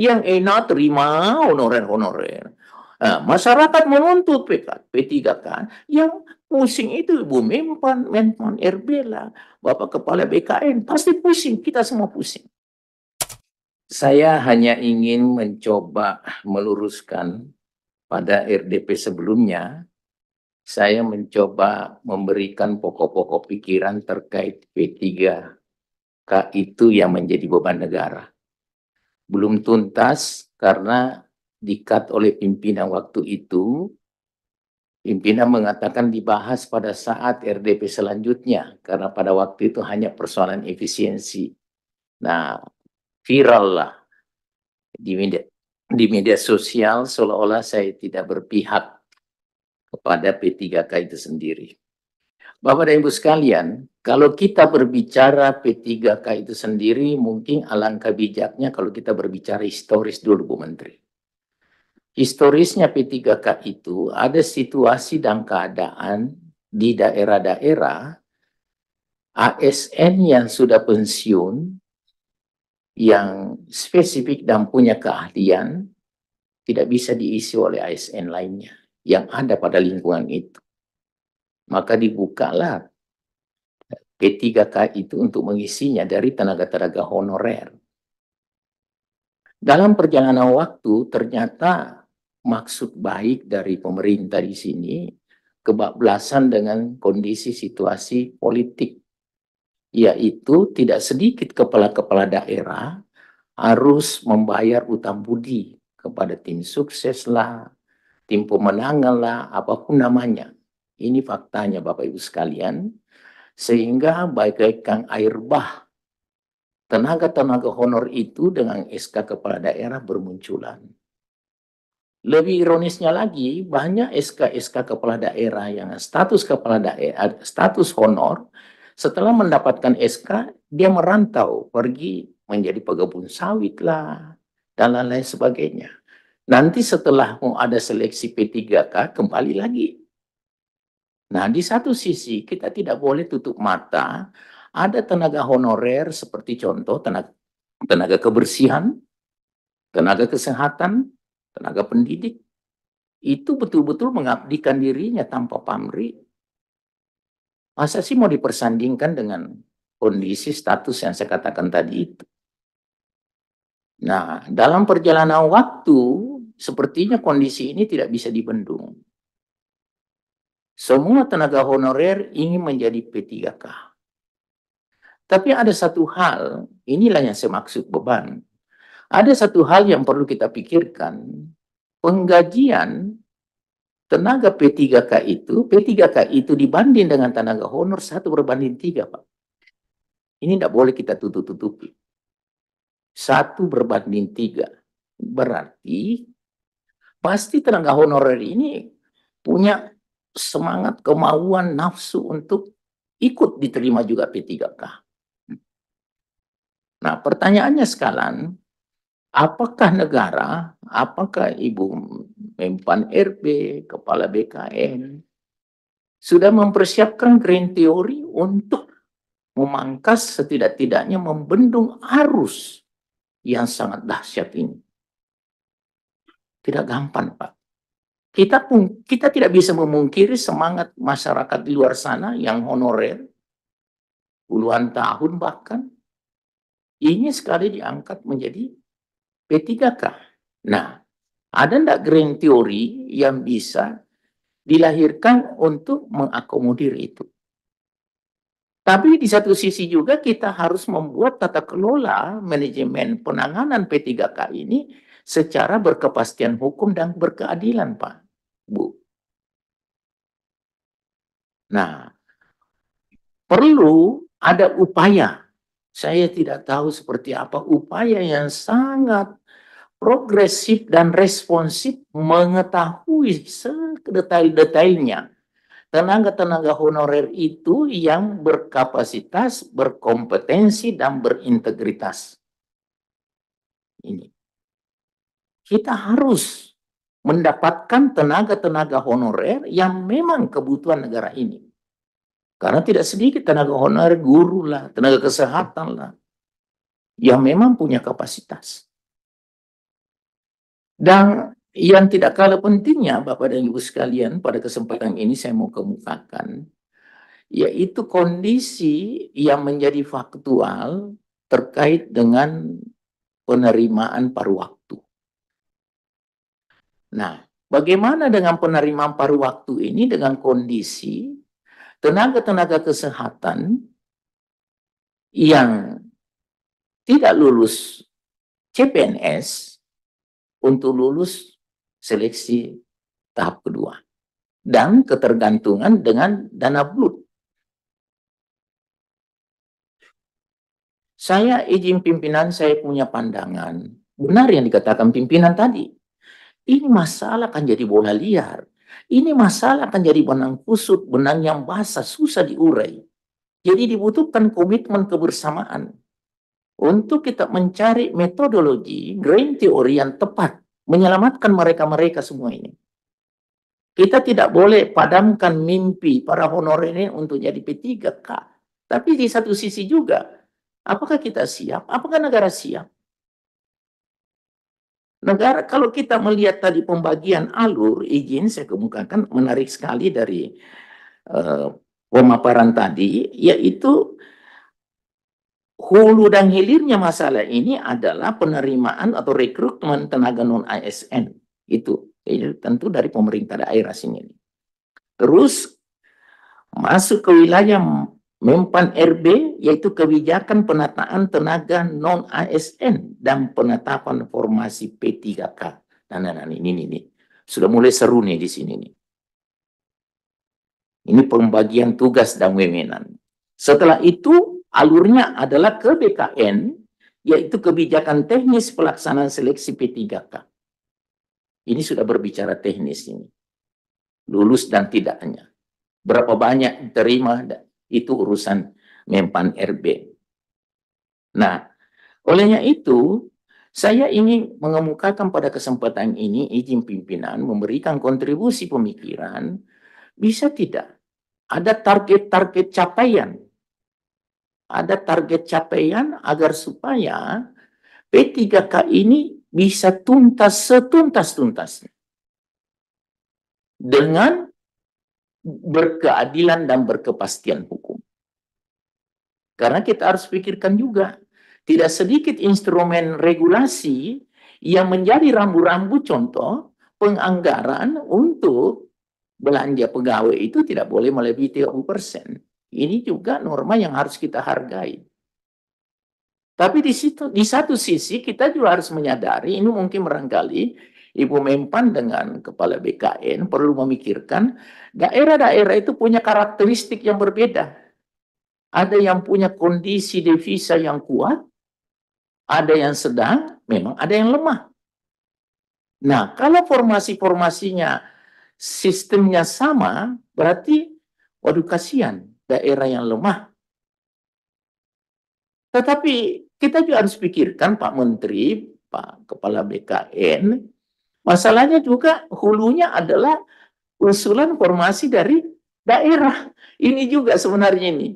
Yang enak terima honorer-honorer. Nah, masyarakat menuntut P3K. Yang pusing itu Ibu Menpan RB lah, Bapak Kepala BKN, pasti pusing, kita semua pusing. Saya hanya ingin mencoba meluruskan pada RDP sebelumnya, saya mencoba memberikan pokok-pokok pikiran terkait P3K itu yang menjadi beban negara. Belum tuntas karena di-cut oleh pimpinan waktu itu. Pimpinan mengatakan dibahas pada saat RDP selanjutnya, karena pada waktu itu hanya persoalan efisiensi. Nah, viral lah di media sosial seolah-olah saya tidak berpihak kepada P3K itu sendiri. Bapak dan Ibu sekalian, kalau kita berbicara P3K itu sendiri, mungkin alangkah bijaknya kalau kita berbicara historis dulu, Bu Menteri. Historisnya P3K itu ada situasi dan keadaan di daerah-daerah ASN yang sudah pensiun, yang spesifik dan punya keahlian, tidak bisa diisi oleh ASN lainnya yang ada pada lingkungan itu. Maka dibukalah P3K itu untuk mengisinya dari tenaga-tenaga honorer. Dalam perjalanan waktu, ternyata maksud baik dari pemerintah di sini kebablasan dengan kondisi situasi politik, yaitu tidak sedikit kepala-kepala daerah harus membayar utang budi kepada tim sukses lah, tim pemenangan lah, apapun namanya. Ini faktanya Bapak Ibu sekalian, sehingga bagaikan air bah, tenaga-tenaga honor itu dengan SK kepala daerah bermunculan. Lebih ironisnya lagi, banyak SK-SK kepala daerah yang status kepala daerah, status honor, setelah mendapatkan SK, dia merantau, pergi menjadi pekebun sawit lah, dan lain-lain sebagainya. Nanti setelah mau ada seleksi P3K, kembali lagi. Nah, di satu sisi kita tidak boleh tutup mata, ada tenaga honorer seperti contoh tenaga kebersihan, tenaga kesehatan, tenaga pendidik, itu betul-betul mengabdikan dirinya tanpa pamrih. Masa sih mau dipersandingkan dengan kondisi status yang saya katakan tadi itu? Nah, dalam perjalanan waktu, sepertinya kondisi ini tidak bisa dibendung. Semua tenaga honorer ingin menjadi P3K. Tapi ada satu hal, inilah yang saya maksud beban. Ada satu hal yang perlu kita pikirkan, penggajian tenaga P3K itu dibanding dengan tenaga honor 1:3, Pak. Ini tidak boleh kita tutup-tutupi. 1:3. Berarti pasti tenaga honorer ini punya semangat, kemauan, nafsu untuk ikut diterima juga P3K. Nah, pertanyaannya sekarang, apakah negara, apakah Ibu Menpan RB, Kepala BKN, sudah mempersiapkan green theory untuk memangkas setidak-tidaknya membendung arus yang sangat dahsyat ini? Tidak gampang, Pak. Kita tidak bisa memungkiri semangat masyarakat di luar sana yang honorer, puluhan tahun bahkan, ini sekali diangkat menjadi P3K. Nah, ada enggak green theory yang bisa dilahirkan untuk mengakomodir itu? Tapi di satu sisi juga kita harus membuat tata kelola manajemen penanganan P3K ini secara berkepastian hukum dan berkeadilan, Pak, Bu. Nah, perlu ada upaya. Saya tidak tahu seperti apa upaya yang sangat progresif dan responsif mengetahui sedetail-detailnya tenaga-tenaga honorer itu yang berkapasitas, berkompetensi, dan berintegritas. Ini. Kita harus mendapatkan tenaga-tenaga honorer yang memang kebutuhan negara ini. Karena tidak sedikit tenaga honorer, guru lah, tenaga kesehatan lah, yang memang punya kapasitas. Dan yang tidak kalah pentingnya, Bapak dan Ibu sekalian, pada kesempatan ini saya mau kemukakan, yaitu kondisi yang menjadi faktual terkait dengan penerimaan paruh waktu. Nah, bagaimana dengan penerimaan paruh waktu ini dengan kondisi tenaga-tenaga kesehatan yang tidak lulus CPNS untuk lulus seleksi tahap kedua dan ketergantungan dengan dana BLUT. Saya izin pimpinan, saya punya pandangan. Benar yang dikatakan pimpinan tadi. Ini masalah akan jadi bola liar. Ini masalah akan jadi benang kusut, benang yang basah, susah diurai. Jadi dibutuhkan komitmen kebersamaan untuk kita mencari metodologi, grand teori yang tepat, menyelamatkan mereka-mereka semua ini. Kita tidak boleh padamkan mimpi para honorer ini untuk jadi P3K. Tapi di satu sisi juga, apakah kita siap? Apakah negara siap? Negara, kalau kita melihat tadi pembagian alur, izin saya kemukakan, menarik sekali dari pemaparan tadi, yaitu hulu dan hilirnya masalah ini adalah penerimaan atau rekrutmen tenaga non-ASN. Itu tentu dari pemerintah daerah sini. Terus masuk ke wilayah Mempan RB, yaitu kebijakan penataan tenaga non-ASN dan penetapan formasi P3K. Nah, ini sudah mulai seru nih di sini nih. Ini pembagian tugas dan wewenang. Setelah itu alurnya adalah ke BKN, yaitu kebijakan teknis pelaksanaan seleksi P3K. Ini sudah berbicara teknis ini. Lulus dan tidaknya. Berapa banyak diterima, itu urusan Mempan RB. Nah, olehnya itu, saya ingin mengemukakan pada kesempatan ini, izin pimpinan memberikan kontribusi pemikiran, bisa tidak ada target-target capaian. Ada target capaian agar supaya P3K ini bisa tuntas setuntas-tuntasnya. Dengan berkeadilan dan berkepastian hukum. Karena kita harus pikirkan juga, tidak sedikit instrumen regulasi yang menjadi rambu-rambu contoh penganggaran untuk belanja pegawai itu tidak boleh melebihi 30%. Ini juga norma yang harus kita hargai. Tapi di satu sisi kita juga harus menyadari, ini mungkin barangkali Ibu Mempan dengan Kepala BKN perlu memikirkan daerah-daerah itu punya karakteristik yang berbeda. Ada yang punya kondisi devisa yang kuat, ada yang sedang, memang ada yang lemah. Nah, kalau formasi-formasinya sistemnya sama, berarti waduh kasihan daerah yang lemah. Tetapi kita juga harus pikirkan Pak Menteri, Pak Kepala BKN, masalahnya juga hulunya adalah usulan formasi dari daerah. Ini juga sebenarnya ini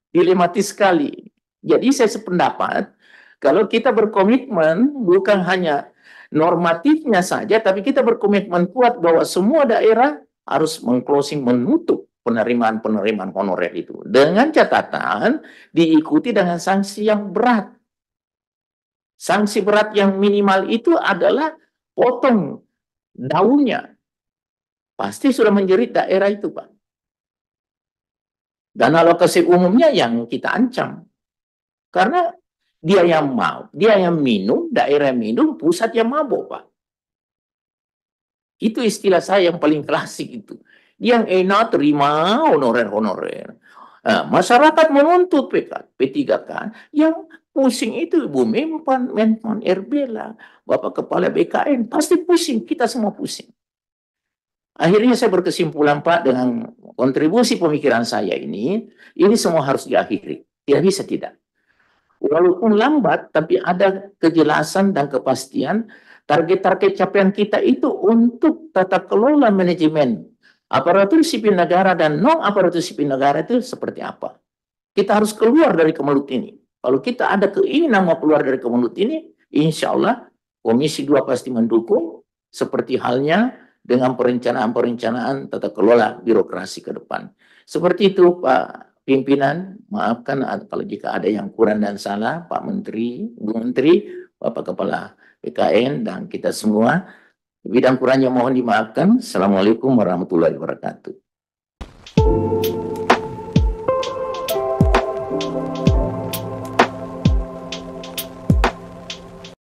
dilematis sekali. Jadi saya sependapat, kalau kita berkomitmen bukan hanya normatifnya saja, tapi kita berkomitmen kuat bahwa semua daerah harus mengclosing, menutup penerimaan-penerimaan honorer itu. Dengan catatan diikuti dengan sanksi yang berat. Sanksi berat yang minimal itu adalah potong daunnya. Pasti sudah menjerit daerah itu, Pak. Dana alokasi umumnya yang kita ancam. Karena dia yang mau, dia yang minum, daerah yang minum, pusat yang mabuk, Pak. Itu istilah saya yang paling klasik itu. Yang enak terima honorer-honorer. Nah, masyarakat menuntut P3K, yang pusing itu Ibu Mempan RB lah, Bapak Kepala BKN, pasti pusing, kita semua pusing. Akhirnya saya berkesimpulan Pak, dengan kontribusi pemikiran saya ini semua harus diakhiri. Tidak bisa tidak. Walaupun lambat, tapi ada kejelasan dan kepastian target-target capaian kita itu untuk tata kelola manajemen aparatur sipil negara dan non-aparatur sipil negara itu seperti apa. Kita harus keluar dari kemelut ini. Kalau kita ada keinginan mau keluar dari kemelut ini, insya Allah Komisi 2 pasti mendukung, seperti halnya dengan perencanaan-perencanaan tata kelola birokrasi ke depan. Seperti itu Pak Pimpinan, maafkan kalau jika ada yang kurang dan salah, Pak Menteri, Bu Menteri, Bapak Kepala BKN, dan kita semua. Bidang kurangnya mohon dimaafkan. Assalamualaikum warahmatullahi wabarakatuh.